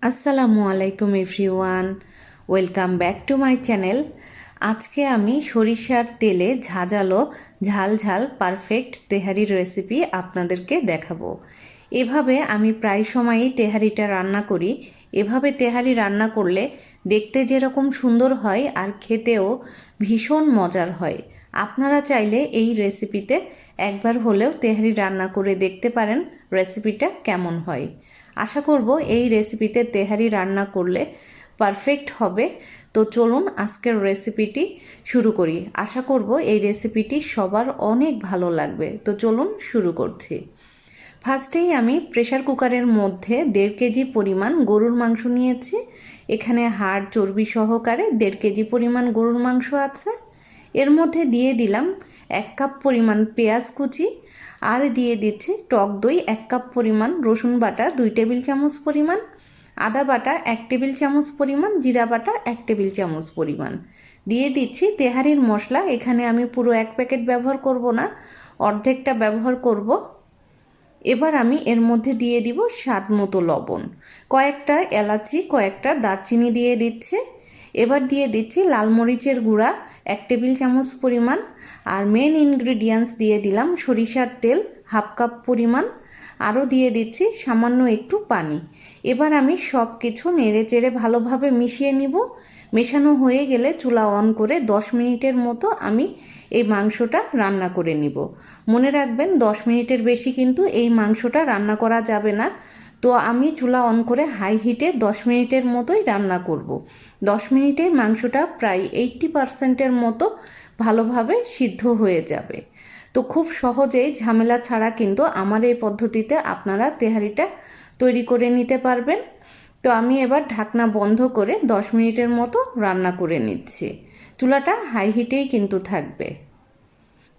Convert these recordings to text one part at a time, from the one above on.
আসসালামু আলাইকুম everyone, welcome back to my channel. আজকে আমি সরিষার তেলে ঝাঁঝালো ঝাল ঝাল পারফেক্ট তেহারির রেসিপি আপনাদেরকে দেখাবো। এভাবে আমি প্রায় সময়ই তেহারিটা রান্না করি। এভাবে তেহারি রান্না করলে দেখতে যেরকম সুন্দর হয় আর খেতেও ভীষণ মজার হয়। আপনারা চাইলে এই রেসিপিতে একবার হলেও তেহারি রান্না করে দেখতে পারেন রেসিপিটা কেমন হয়। আশা করব এই রেসিপিতে তেহারি রান্না করলে পারফেক্ট হবে। তো চলুন আজকের রেসিপিটি শুরু করি। আশা করব এই রেসিপিটি সবার অনেক ভালো লাগবে। তো চলুন শুরু করছি। ফার্স্টেই আমি প্রেসার কুকারের মধ্যে 1.5 কেজি পরিমাণ গরুর মাংস নিয়েছি। এখানে হাড় চর্বি সহকারে 1.5 কেজি পরিমাণ গরুর মাংস আছে। এর মধ্যে দিয়ে দিলাম 1 কাপ পরিমাণ পেঁয়াজ কুচি, আর দিয়ে দিচ্ছি টক দই 1 কাপ পরিমাণ, রসুন বাটা 2 টেবিল চামচ পরিমাণ, আদা বাটা 1 টেবিল চামচ পরিমাণ, জিরা বাটা 1 টেবিল চামচ পরিমাণ। দিয়ে দিচ্ছি তেহারির মশলা। এখানে আমি পুরো 1 প্যাকেট ব্যবহার করব না, অর্ধেকটা ব্যবহার করব। এবার আমি এর মধ্যে দিয়ে দিব স্বাদ মতো লবণ, কয়েকটা এলাচি, কয়েকটা দারচিনি দিয়ে দিচ্ছি। এবার দিয়ে দিচ্ছি লাল মরিচের গুঁড়া 1 টেবিল চামচ পরিমাণ, আর মেন ইনগ্রিডিয়েন্টস দিয়ে দিলাম সরিষার তেল 1/2 কাপ পরিমাণ, আরও দিয়ে দিচ্ছি সামান্য একটু পানি। এবার আমি সব কিছু নেড়ে চেড়ে ভালোভাবে মিশিয়ে নিব। মেশানো হয়ে গেলে চুলা অন করে 10 মিনিটের মতো আমি এই মাংসটা রান্না করে নিব। মনে রাখবেন 10 মিনিটের বেশি কিন্তু এই মাংসটা রান্না করা যাবে না। তো আমি চুলা অন করে হাই হিটে 10 মিনিটের মতোই রান্না করব। 10 মিনিটে মাংসটা প্রায় 80% মতো ভালোভাবে সিদ্ধ হয়ে যাবে। তো খুব সহজেই ঝামেলা ছাড়া কিন্তু আমার এই পদ্ধতিতে আপনারা তেহারিটা তৈরি করে নিতে পারবেন। তো আমি এবার ঢাকনা বন্ধ করে 10 মিনিটের মতো রান্না করে নিচ্ছি। চুলাটা হাই হিটেই কিন্তু থাকবে।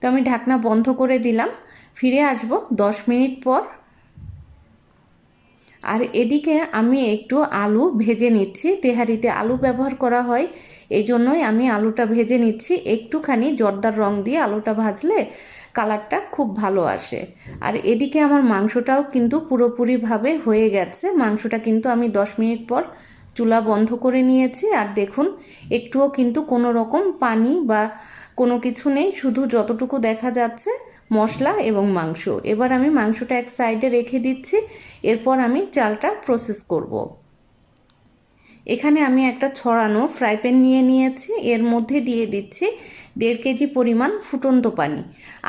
তো আমি ঢাকনা বন্ধ করে দিলাম। ফিরে আসব 10 মিনিট পর। আর এদিকে আমি একটু আলু ভেজে নিচ্ছি। তেহারিতে আলু ব্যবহার করা হয়, এই জন্যই আমি আলুটা ভেজে নিচ্ছি। একটুখানি জর্দার রং দিয়ে আলুটা ভাজলে কালারটা খুব ভালো আসে। আর এদিকে আমার মাংসটাও কিন্তু পুরোপুরিভাবে হয়ে গেছে। মাংসটা কিন্তু আমি 10 মিনিট পর চুলা বন্ধ করে নিয়েছি। আর দেখুন একটুও কিন্তু কোনো রকম পানি বা কোনো কিছু নেই, শুধু যতটুকু দেখা যাচ্ছে মশলা এবং মাংস। এবার আমি মাংসটা এক সাইডে রেখে দিচ্ছি। এরপর আমি চালটা প্রসেস করব। এখানে আমি একটা ছড়ানো ফ্রাই প্যান নিয়ে নিয়েছি। এর মধ্যে দিয়ে দিচ্ছি 1.5 কেজি পরিমাণ ফুটন্ত পানি।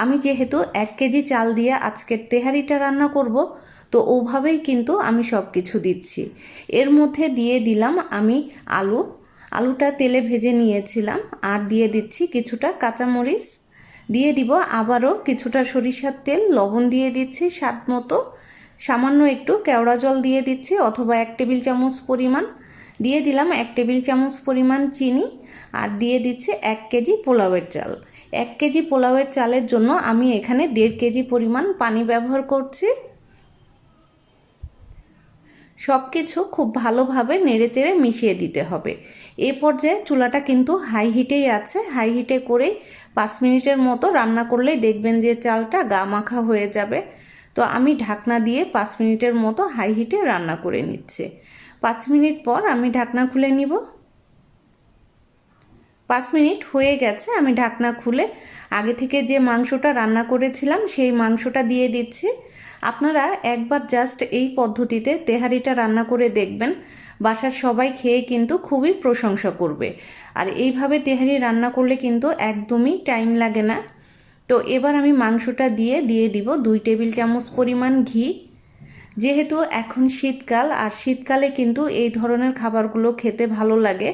আমি যেহেতু 1 কেজি চাল দিয়ে আজকের তেহারিটা রান্না করব, তো ওভাবেই কিন্তু আমি সব কিছু দিচ্ছি। এর মধ্যে দিয়ে দিলাম আমি আলুটা তেলে ভেজে নিয়েছিলাম, আর দিয়ে দিচ্ছি কিছুটা কাঁচামরিচ, দিয়ে দিব আবারও কিছুটা সরিষার তেল, লবণ দিয়ে দিচ্ছি স্বাদ মতো, সামান্য একটু কেওড়া জল দিয়ে দিচ্ছি অথবা 1 টেবিল চামচ পরিমাণ, দিয়ে দিলাম 1 টেবিল চামচ পরিমাণ চিনি, আর দিয়ে দিচ্ছি 1 কেজি পোলাওয়ের চাল। 1 কেজি পোলাওয়ের চালের জন্য আমি এখানে 1.5 কেজি পরিমাণ পানি ব্যবহার করছি। সব কিছু খুব ভালোভাবে নেড়েচেড়ে মিশিয়ে দিতে হবে। এই পর্যায়ে চুলাটা কিন্তু হাই হিটেই আছে। হাই হিটে করে 5 মিনিটের মতো রান্না করলেই দেখবেন যে চালটা গা মাখা হয়ে যাবে। তো আমি ঢাকনা দিয়ে 5 মিনিটের মতো হাই হিটে রান্না করে নিচ্ছি। 5 মিনিট পর আমি ঢাকনা খুলে নিব। 5 মিনিট হয়ে গেছে। আমি ঢাকনা খুলে আগে থেকে যে মাংসটা রান্না করেছিলাম সেই মাংসটা দিয়ে দিচ্ছি। আপনারা একবার জাস্ট এই পদ্ধতিতে তেহারিটা রান্না করে দেখবেন, বাসার সবাই খেয়ে কিন্তু খুবই প্রশংসা করবে। আর এইভাবে তেহারি রান্না করলে কিন্তু একদমই টাইম লাগে না। তো এবার আমি মাংসটা দিয়ে দিব 2 টেবিল চামচ পরিমাণ ঘি। যেহেতু এখন শীতকাল, আর শীতকালে কিন্তু এই ধরনের খাবারগুলো খেতে ভালো লাগে।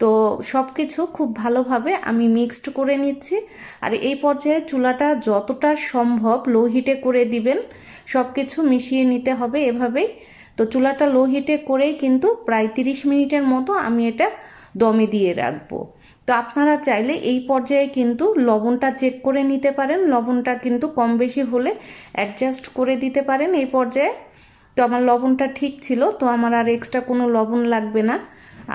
তো সব কিছু খুব ভালোভাবে আমি মিক্সড করে নিচ্ছি। আর এই পর্যায়ে চুলাটা যতটা সম্ভব লো হিটে করে দিবেন। সব কিছু মিশিয়ে নিতে হবে এভাবেই। তো চুলাটা লো হিটে করেই কিন্তু প্রায় 30 মিনিটের মতো আমি এটা দমে দিয়ে রাখবো। তো আপনারা চাইলে এই পর্যায়ে কিন্তু লবণটা চেক করে নিতে পারেন। লবণটা কিন্তু কম বেশি হলে অ্যাডজাস্ট করে দিতে পারেন এই পর্যায়ে। তো আমার লবণটা ঠিক ছিল, তো আমার আর এক্সট্রা কোনো লবণ লাগবে না।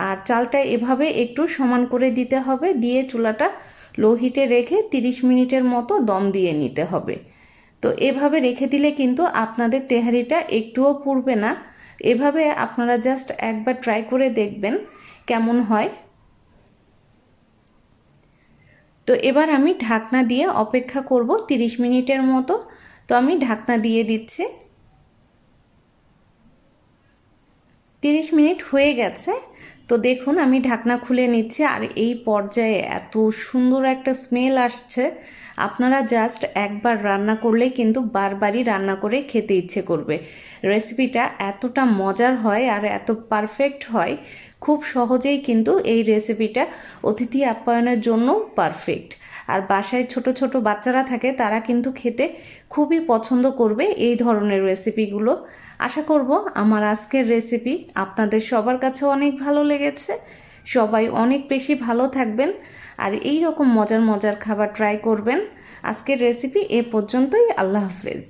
আর চালটা এভাবে একটু সমান করে দিতে হবে, দিয়ে চুলাটা লো হিটে রেখে 30 মিনিটের মতো দম দিয়ে নিতে হবে। তো এভাবে রেখে দিলে কিন্তু আপনাদের তেহারিটা একটুও পুড়বে না। এভাবে আপনারা জাস্ট একবার ট্রাই করে দেখবেন কেমন হয়। তো এবার আমি ঢাকনা দিয়ে অপেক্ষা করব 30 মিনিটের মতো। তো আমি ঢাকনা দিয়ে দিচ্ছি। 30 মিনিট হয়ে গেছে। তো দেখুন আমি ঢাকনা খুলে নিচ্ছি, আর এই পর্যায়ে এত সুন্দর একটা স্মেল আসছে, আপনারা জাস্ট একবার রান্না করলেই কিন্তু বারবারই রান্না করে খেতে ইচ্ছে করবে। রেসিপিটা এতটা মজার হয় আর এত পারফেক্ট হয়, খুব সহজেই কিন্তু এই রেসিপিটা অতিথি আপ্যায়নের জন্য পারফেক্ট। আর বাসায় ছোট ছোট বাচ্চারা থাকে, তারা কিন্তু খেতে খুবই পছন্দ করবে এই ধরনের রেসিপিগুলো। আশা করব আমার আজকের রেসিপি আপনাদের সবার কাছে অনেক ভালো লেগেছে। সবাই অনেক বেশি ভালো থাকবেন আর এই রকম মজার মজার খাবার ট্রাই করবেন। আজকের রেসিপি এ পর্যন্তই। আল্লাহ হাফেজ।